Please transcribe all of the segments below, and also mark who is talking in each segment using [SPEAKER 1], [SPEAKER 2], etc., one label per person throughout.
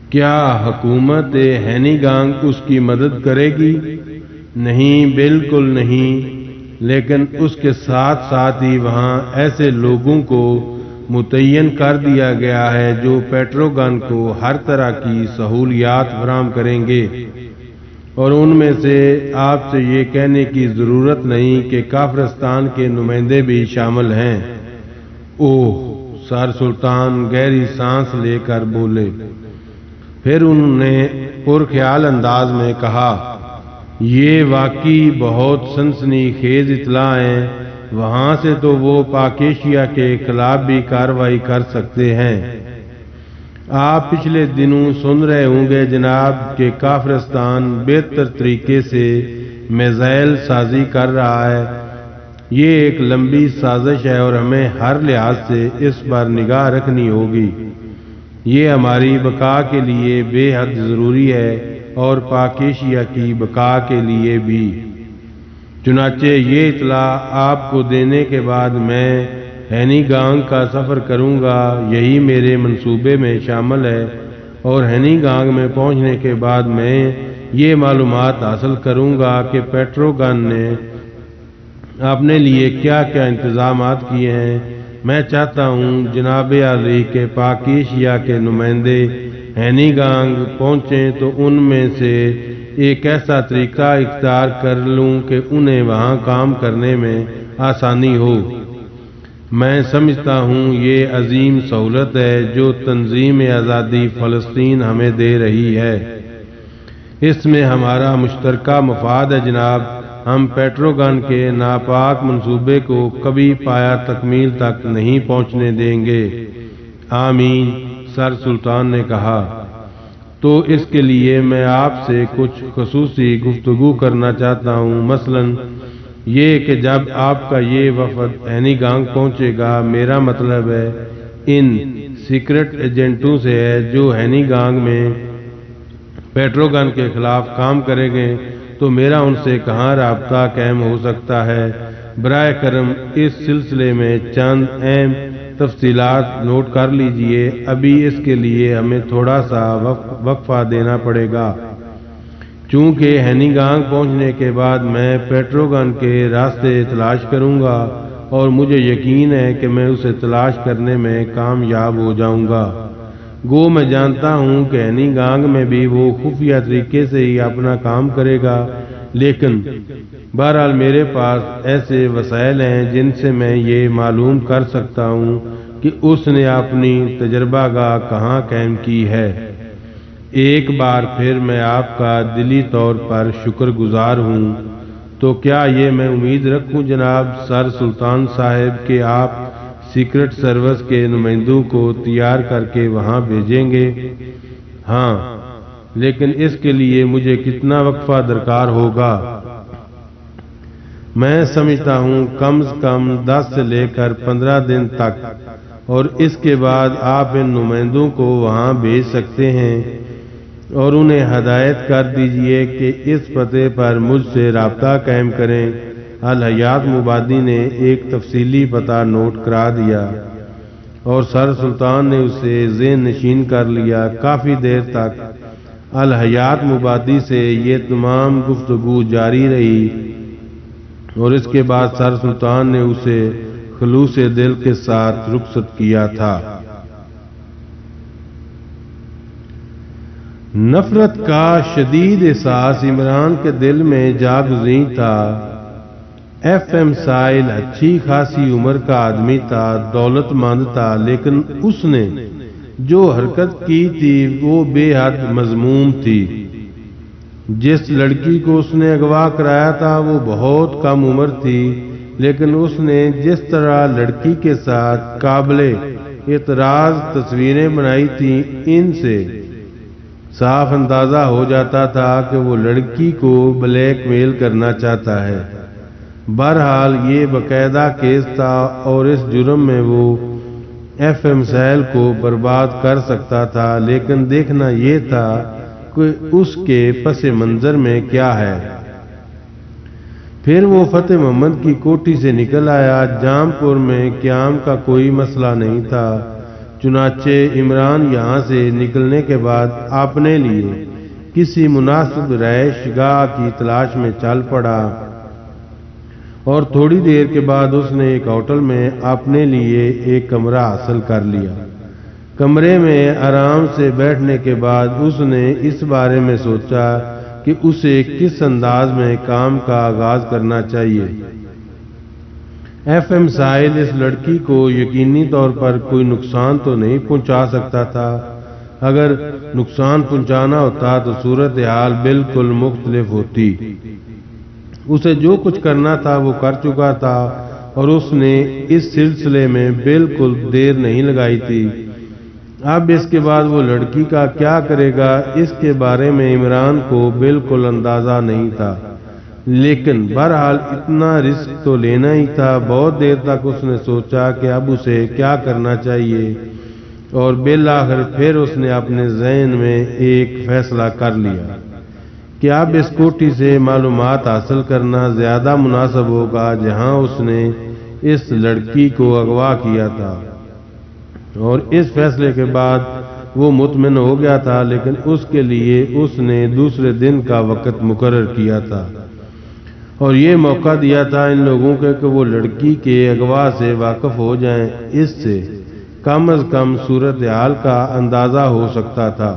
[SPEAKER 1] کیا حکومت ہینی گانگ اس کی مدد کرے گی؟ نہیں، بالکل نہیں، لیکن اس کے ساتھ ساتھ ہی وہاں ایسے لوگوں کو متعین کر دیا گیا ہے جو پیٹروگن کو ہر طرح کی سہولیات فراہم کریں گے، اور ان میں سے آپ سے یہ کہنے کی ضرورت نہیں کہ کافرستان کے نمائندے بھی شامل ہیں۔ اوہ! سر سلطان گہری سانس لے کر بولے۔ پھر انہوں نے پرخیال انداز میں کہا، یہ واقعی بہت سنسنی خیز اطلاع ہیں۔ وہاں سے تو وہ پاک ایشیا کے خلاف بھی کارروائی کر سکتے ہیں۔ آپ پچھلے دنوں سن رہے ہوں گے جناب کہ کافرستان بہتر طریقے سے میزائل سازی کر رہا ہے۔ یہ ایک لمبی سازش ہے اور ہمیں ہر لحاظ سے اس پر نگاہ رکھنی ہوگی۔ یہ ہماری بقا کے لیے بے حد ضروری ہے اور پاک ایشیا کی بقا کے لیے بھی۔ چنانچہ یہ اطلاع آپ کو دینے کے بعد میں ہینی گانگ کا سفر کروں گا، یہی میرے منصوبے میں شامل ہے، اور ہینی گانگ میں پہنچنے کے بعد میں یہ معلومات حاصل کروں گا کہ پیٹروگن نے اپنے لیے کیا کیا انتظامات کیے ہیں۔ میں چاہتا ہوں جناب عالی کے پاک ایشیا کے نمائندے ہینی گانگ پہنچیں تو ان میں سے ایک ایسا طریقہ اختیار کر لوں کہ انہیں وہاں کام کرنے میں آسانی ہو۔ میں سمجھتا ہوں یہ عظیم سہولت ہے جو تنظیم آزادی فلسطین ہمیں دے رہی ہے۔ اس میں ہمارا مشترکہ مفاد ہے جناب۔ ہم پیٹروگن کے ناپاک منصوبے کو کبھی پایا تکمیل تک نہیں پہنچنے دیں گے۔ آمین، سر سلطان نے کہا۔ تو اس کے لیے میں آپ سے کچھ خصوصی گفتگو کرنا چاہتا ہوں، مثلاً یہ کہ جب آپ کا یہ وفد ہینی گانگ پہنچے گا، میرا مطلب ہے ان سیکرٹ ایجنٹوں سے ہے جو ہینی گانگ میں پیٹروگن کے خلاف کام کریں گے، تو میرا ان سے کہاں رابطہ قائم ہو سکتا ہے؟ براہ کرم اس سلسلے میں چند اہم تفصیلات نوٹ کر لیجئے۔ ابھی اس کے لیے ہمیں تھوڑا سا وقفہ دینا پڑے گا، چونکہ ہینی گانگ پہنچنے کے بعد میں پیٹروگن کے راستے تلاش کروں گا، اور مجھے یقین ہے کہ میں اسے تلاش کرنے میں کامیاب ہو جاؤں گا۔ گو میں جانتا ہوں کہ ہینی گانگ میں بھی وہ خفیہ طریقے سے ہی اپنا کام کرے گا، لیکن بہرحال میرے پاس ایسے وسائل ہیں جن سے میں یہ معلوم کر سکتا ہوں کہ اس نے اپنی تجربہ گاہ کہاں قائم کی ہے۔ ایک بار پھر میں آپ کا دلی طور پر شکر گزار ہوں۔ تو کیا یہ میں امید رکھوں جناب سر سلطان صاحب کہ آپ سیکرٹ سروس کے نمائندوں کو تیار کر کے وہاں بھیجیں گے؟ ہاں، لیکن اس کے لیے مجھے کتنا وقفہ درکار ہوگا؟ میں سمجھتا ہوں کم از کم 10 سے لے کر 15 دن تک، اور اس کے بعد آپ ان نمائندوں کو وہاں بھیج سکتے ہیں، اور انہیں ہدایت کر دیجئے کہ اس پتے پر مجھ سے رابطہ قائم کریں۔ الحیات مبادی نے ایک تفصیلی پتہ نوٹ کرا دیا، اور سر سلطان نے اسے ذہن نشین کر لیا۔ کافی دیر تک الحیات مبادی سے یہ تمام گفتگو جاری رہی، اور اس کے بعد سر سلطان نے اسے خلوص دل کے ساتھ رخصت کیا تھا۔ نفرت کا شدید احساس عمران کے دل میں جاگزیں تھا۔ ایف ایم سائل اچھی خاصی عمر کا آدمی تھا، دولت مند تھا، لیکن اس نے جو حرکت کی تھی وہ بے حد مذموم تھی۔ جس لڑکی کو اس نے اغوا کرایا تھا وہ بہت کم عمر تھی، لیکن اس نے جس طرح لڑکی کے ساتھ قابل اعتراض تصویریں بنائی تھیں، ان سے صاف اندازہ ہو جاتا تھا کہ وہ لڑکی کو بلیک میل کرنا چاہتا ہے۔ بہرحال یہ باقاعدہ کیس تھا، اور اس جرم میں وہ ایف ایم سائل کو برباد کر سکتا تھا، لیکن دیکھنا یہ تھا کہ اس کے پس منظر میں کیا ہے۔ پھر وہ فتح محمد کی کوٹھی سے نکل آیا۔ جام پور میں قیام کا کوئی مسئلہ نہیں تھا۔ چنانچہ عمران یہاں سے نکلنے کے بعد اپنے لیے کسی مناسب رہائش گاہ کی تلاش میں چل پڑا اور تھوڑی دیر کے بعد اس نے ایک ہوٹل میں اپنے لیے ایک کمرہ حاصل کر لیا۔ کمرے میں آرام سے بیٹھنے کے بعد اس نے اس بارے میں سوچا کہ اسے کس انداز میں کام کا آغاز کرنا چاہیے۔ ایف ایم ساحل اس لڑکی کو یقینی طور پر کوئی نقصان تو نہیں پہنچا سکتا تھا۔ اگر نقصان پہنچانا ہوتا تو صورتحال بالکل مختلف ہوتی۔ اسے جو کچھ کرنا تھا وہ کر چکا تھا اور اس نے اس سلسلے میں بالکل دیر نہیں لگائی تھی۔ اب اس کے بعد وہ لڑکی کا کیا کرے گا اس کے بارے میں عمران کو بالکل اندازہ نہیں تھا، لیکن بہرحال اتنا رسک تو لینا ہی تھا۔ بہت دیر تک اس نے سوچا کہ اب اسے کیا کرنا چاہیے اور بالآخر پھر اس نے اپنے ذہن میں ایک فیصلہ کر لیا کہ اب اس کوٹھی سے معلومات حاصل کرنا زیادہ مناسب ہوگا جہاں اس نے اس لڑکی کو اغوا کیا تھا، اور اس فیصلے کے بعد وہ مطمئن ہو گیا تھا، لیکن اس کے لیے اس نے دوسرے دن کا وقت مقرر کیا تھا اور یہ موقع دیا تھا ان لوگوں کے کہ وہ لڑکی کے اغوا سے واقف ہو جائیں۔ اس سے کم از کم صورتحال کا اندازہ ہو سکتا تھا۔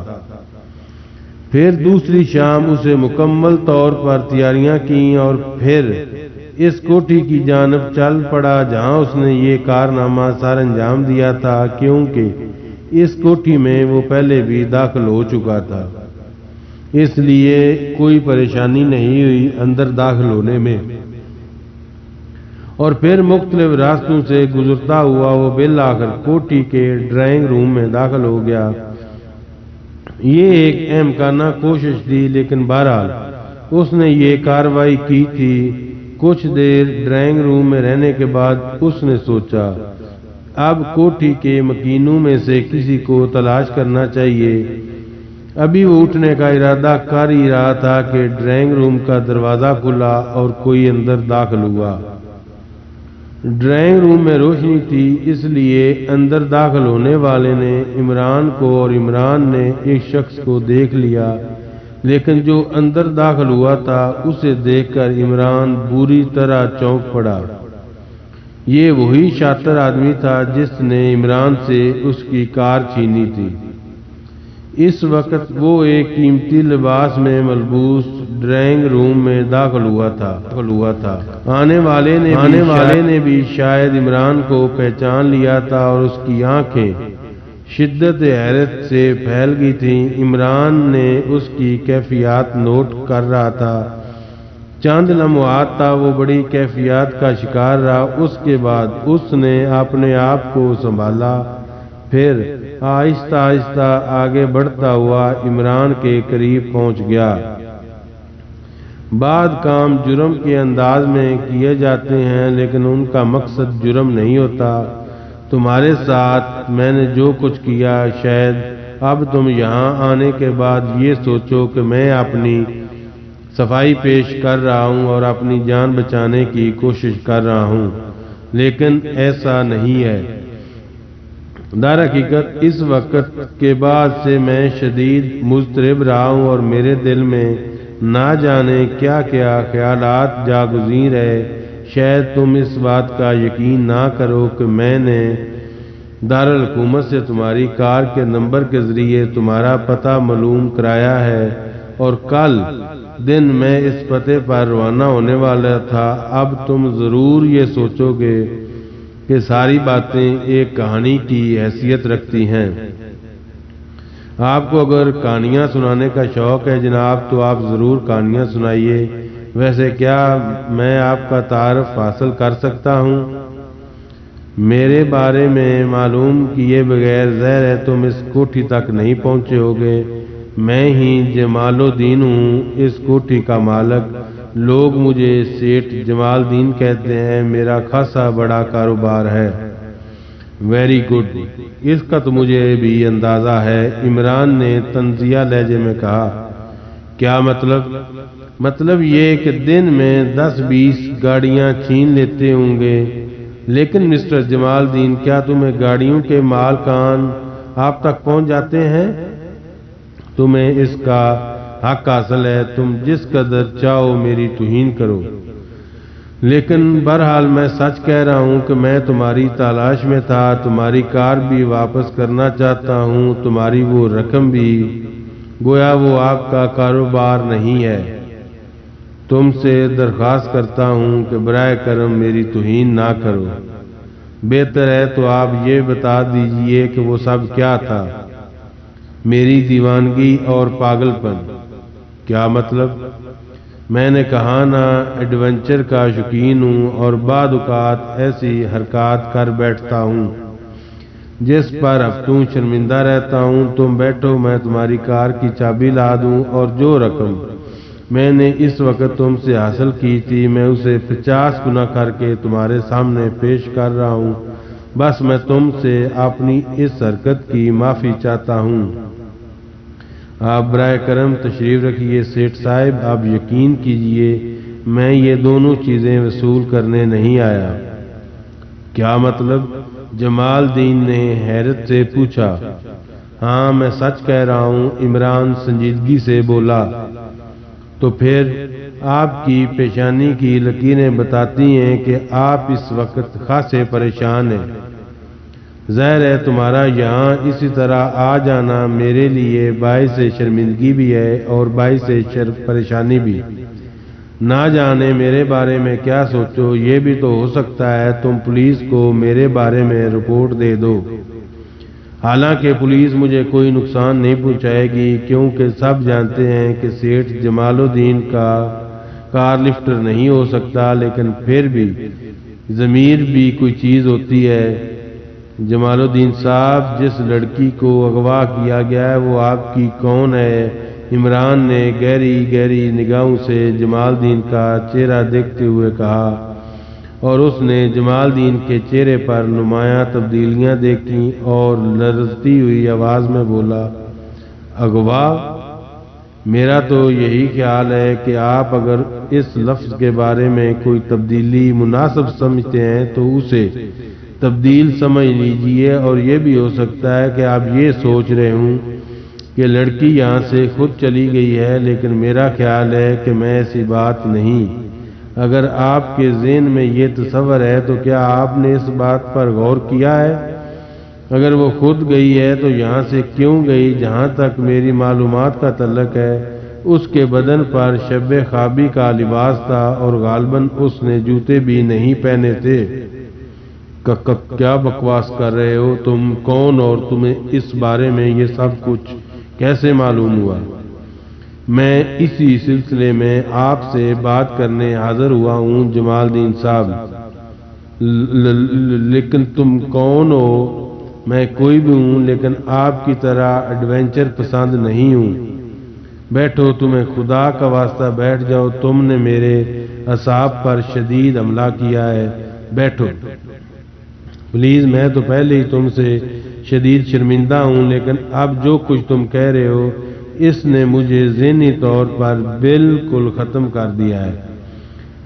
[SPEAKER 1] پھر دوسری شام اسے مکمل طور پر تیاریاں کیں اور پھر اس کوٹھی کی جانب چل پڑا جہاں اس نے یہ کارنامہ سر انجام دیا تھا، کیونکہ اس کوٹھی میں وہ پہلے بھی داخل ہو چکا تھا، اس لیے کوئی پریشانی نہیں ہوئی اندر داخل ہونے میں۔ اور پھر مختلف راستوں سے گزرتا ہوا وہ بالآخر کوٹھی کے ڈرائنگ روم میں داخل ہو گیا۔ یہ ایک احمقانہ کوشش تھی، لیکن بہرحال اس نے یہ کارروائی کی تھی۔ کچھ دیر ڈرائنگ روم میں رہنے کے بعد اس نے سوچا اب کوٹھی کے مکینوں میں سے کسی کو تلاش کرنا چاہیے۔ ابھی وہ اٹھنے کا ارادہ کر ہی رہا تھا کہ ڈرائنگ روم کا دروازہ کھلا اور کوئی اندر داخل ہوا۔ ڈرائنگ روم میں روشنی تھی، اس لیے اندر داخل ہونے والے نے عمران کو اور عمران نے ایک شخص کو دیکھ لیا، لیکن جو اندر داخل ہوا تھا اسے دیکھ کر عمران بری طرح چونک پڑا۔ یہ وہی شاطر آدمی تھا جس نے عمران سے اس کی کار چھینی تھی۔ اس وقت وہ ایک قیمتی لباس میں ملبوس ڈرائنگ روم میں داخل ہوا تھا۔ آنے والے نے بھی شاید عمران کو پہچان لیا تھا اور اس کی آنکھیں شدت حیرت سے پھیل گئی تھیں۔ عمران نے اس کی کیفیات نوٹ کر رہا تھا۔ چند لمحات تھا وہ بڑی کیفیات کا شکار رہا۔ اس کے بعد اس نے اپنے آپ کو سنبھالا، پھر آہستہ آہستہ آگے بڑھتا ہوا عمران کے قریب پہنچ گیا۔ بعض کام جرم کے انداز میں کیے جاتے ہیں، لیکن ان کا مقصد جرم نہیں ہوتا۔ تمہارے ساتھ میں نے جو کچھ کیا، شاید اب تم یہاں آنے کے بعد یہ سوچو کہ میں اپنی صفائی پیش کر رہا ہوں اور اپنی جان بچانے کی کوشش کر رہا ہوں، لیکن ایسا نہیں ہے۔ در حقیقت اس وقت کے بعد سے میں شدید مضطرب رہا ہوں اور میرے دل میں نہ جانے کیا کیا خیالات جاگزیر ہے۔ شاید تم اس بات کا یقین نہ کرو کہ میں نے دارالحکومت سے تمہاری کار کے نمبر کے ذریعے تمہارا پتہ معلوم کرایا ہے اور کل دن میں اس پتے پر روانہ ہونے والا تھا۔ اب تم ضرور یہ سوچو گے کہ ساری باتیں ایک کہانی کی حیثیت رکھتی ہیں۔ آپ کو اگر کہانیاں سنانے کا شوق ہے جناب تو آپ ضرور کہانیاں سنائیے۔ ویسے کیا میں آپ کا تعارف حاصل کر سکتا ہوں؟ میرے بارے میں معلوم کیے بغیر ظاہر ہے تم اس کوٹھی تک نہیں پہنچے ہوگے۔ میں ہی جمال الدین ہوں، اس کوٹھی کا مالک۔ لوگ مجھے سیٹھ جمال الدین کہتے ہیں۔ میرا خاصا بڑا کاروبار ہے۔ ویری گڈ، اس کا تو مجھے بھی اندازہ ہے، عمران نے طنزیہ لہجے میں کہا۔ کیا مطلب؟ مطلب یہ کہ دن میں 10-20 گاڑیاں چھین لیتے ہوں گے، لیکن مسٹر جمال الدین، کیا تمہیں گاڑیوں کے مالکان آپ تک پہنچ جاتے ہیں؟ تمہیں اس کا حق حاصل ہے، تم جس قدر چاہو میری توہین کرو، لیکن بہرحال میں سچ کہہ رہا ہوں کہ میں تمہاری تلاش میں تھا، تمہاری کار بھی واپس کرنا چاہتا ہوں، تمہاری وہ رقم بھی، گویا وہ آپ کا کاروبار نہیں ہے۔ تم سے درخواست کرتا ہوں کہ برائے کرم میری توہین نہ کرو۔ بہتر ہے تو آپ یہ بتا دیجئے کہ وہ سب کیا تھا؟ میری دیوانگی اور پاگل پن۔ کیا مطلب؟ میں نے کہا نا، ایڈونچر کا شوقین ہوں اور بعض اوقات ایسی حرکات کر بیٹھتا ہوں جس پر ہفتوں شرمندہ رہتا ہوں۔ تم بیٹھو، میں تمہاری کار کی چابی لا دوں اور جو رقم میں نے اس وقت تم سے حاصل کی تھی میں اسے 50 گنا کر کے تمہارے سامنے پیش کر رہا ہوں۔ بس میں تم سے اپنی اس حرکت کی معافی چاہتا ہوں۔ آپ برائے کرم تشریف رکھیے سیٹھ صاحب، آپ یقین کیجئے میں یہ دونوں چیزیں وصول کرنے نہیں آیا۔ کیا مطلب؟ جمال الدین نے حیرت سے پوچھا۔ ہاں میں سچ کہہ رہا ہوں، عمران سنجیدگی سے بولا۔ تو پھر آپ کی پیشانی کی لکیریں بتاتی ہیں کہ آپ اس وقت خاصے پریشان ہیں۔ ظاہر ہے تمہارا یہاں اسی طرح آ جانا میرے لیے باعث شرمندگی بھی ہے اور باعث پریشانی بھی۔ نہ جانے میرے بارے میں کیا سوچو، یہ بھی تو ہو سکتا ہے تم پولیس کو میرے بارے میں رپورٹ دے دو۔ حالانکہ پولیس مجھے کوئی نقصان نہیں پہنچائے گی، کیونکہ سب جانتے ہیں کہ سیٹھ جمال الدین کا کار لفٹر نہیں ہو سکتا، لیکن پھر بھی ضمیر بھی کوئی چیز ہوتی ہے۔ جمال الدین صاحب، جس لڑکی کو اغوا کیا گیا ہے وہ آپ کی کون ہے؟ عمران نے گہری گہری نگاہوں سے جمال الدین کا چہرہ دیکھتے ہوئے کہا، اور اس نے جمال الدین کے چہرے پر نمایاں تبدیلیاں دیکھیں اور لرزتی ہوئی آواز میں بولا، اغوا؟ میرا تو یہی خیال ہے کہ آپ اگر اس لفظ کے بارے میں کوئی تبدیلی مناسب سمجھتے ہیں تو اسے تبدیل سمجھ لیجئے، اور یہ بھی ہو سکتا ہے کہ آپ یہ سوچ رہے ہوں کہ لڑکی یہاں سے خود چلی گئی ہے، لیکن میرا خیال ہے کہ میں ایسی بات نہیں۔ اگر آپ کے ذہن میں یہ تصور ہے تو کیا آپ نے اس بات پر غور کیا ہے؟ اگر وہ خود گئی ہے تو یہاں سے کیوں گئی؟ جہاں تک میری معلومات کا تعلق ہے اس کے بدن پر شب خوابی کا لباس تھا اور غالباً اس نے جوتے بھی نہیں پہنے تھے۔ کیا بکواس کر رہے ہو؟ تم کون اور تمہیں اس بارے میں یہ سب کچھ کیسے معلوم ہوا؟ میں اسی سلسلے میں آپ سے بات کرنے حاضر ہوا ہوں جمال الدین صاحب۔ لیکن تم کون ہو؟ میں کوئی بھی ہوں، لیکن آپ کی طرح ایڈونچر پسند نہیں ہوں۔ بیٹھو، تمہیں خدا کا واسطہ بیٹھ جاؤ، تم نے میرے اعصاب پر شدید حملہ کیا ہے، بیٹھو پلیز۔ میں تو پہلے ہی تم سے شدید شرمندہ ہوں، لیکن اب جو کچھ تم کہہ رہے ہو اس نے مجھے ذہنی طور پر بالکل ختم کر دیا ہے۔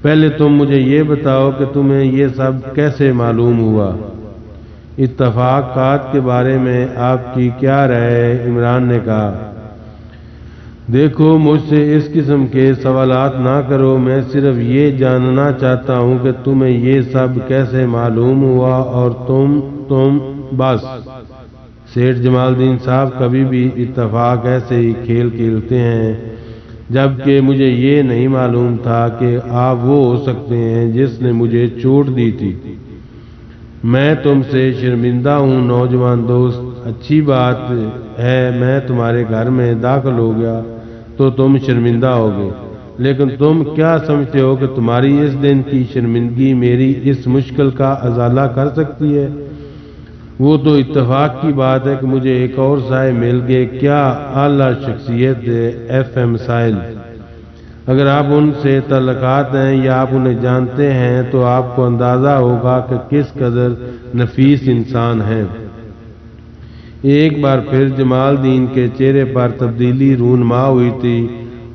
[SPEAKER 1] پہلے تم مجھے یہ بتاؤ کہ تمہیں یہ سب کیسے معلوم ہوا؟ اتفاقات کے بارے میں آپ کی کیا رائے ہے؟ عمران نے کہا، دیکھو مجھ سے اس قسم کے سوالات نہ کرو، میں صرف یہ جاننا چاہتا ہوں کہ تمہیں یہ سب کیسے معلوم ہوا، اور تم بس۔ سیٹھ جمال الدین صاحب کبھی بھی اتفاق ایسے ہی کھیل کھیلتے ہیں، جبکہ مجھے یہ نہیں معلوم تھا کہ آپ وہ ہو سکتے ہیں جس نے مجھے چوٹ دی تھی۔ میں تم سے شرمندہ ہوں نوجوان دوست، اچھی بات ہے میں تمہارے گھر میں داخل ہو گیا تو تم شرمندہ ہوگے، لیکن تم کیا سمجھتے ہو کہ تمہاری اس دن کی شرمندگی میری اس مشکل کا ازالہ کر سکتی ہے؟ وہ تو اتفاق کی بات ہے کہ مجھے ایک اور سائے مل گئے، کیا اعلیٰ شخصیت ایف ایم سائل۔ اگر آپ ان سے تعلقات ہیں یا آپ انہیں جانتے ہیں تو آپ کو اندازہ ہوگا کہ کس قدر نفیس انسان ہیں۔ ایک بار پھر جمال الدین کے چہرے پر تبدیلی رونما ہوئی تھی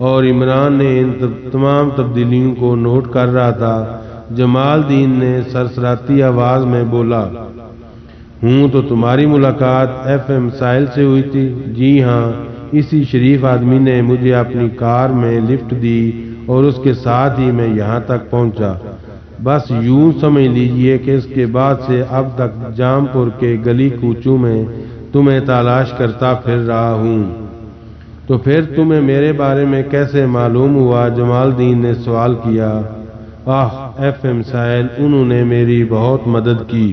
[SPEAKER 1] اور عمران نے ان تمام تبدیلیوں کو نوٹ کر رہا تھا۔ جمال الدین نے سرسراتی آواز میں بولا، ہوں تو تمہاری ملاقات ایف ایم ساحل سے ہوئی تھی؟ جی ہاں، اسی شریف آدمی نے مجھے اپنی کار میں لفٹ دی اور اس کے ساتھ ہی میں یہاں تک پہنچا۔ بس یوں سمجھ لیجئے کہ اس کے بعد سے اب تک جام پور کے گلی کوچوں میں تمہیں تلاش کرتا پھر رہا ہوں۔ تو پھر تمہیں میرے بارے میں کیسے معلوم ہوا؟ جمال الدین نے سوال کیا۔ ایف ایم ساحل، انہوں نے میری بہت مدد کی۔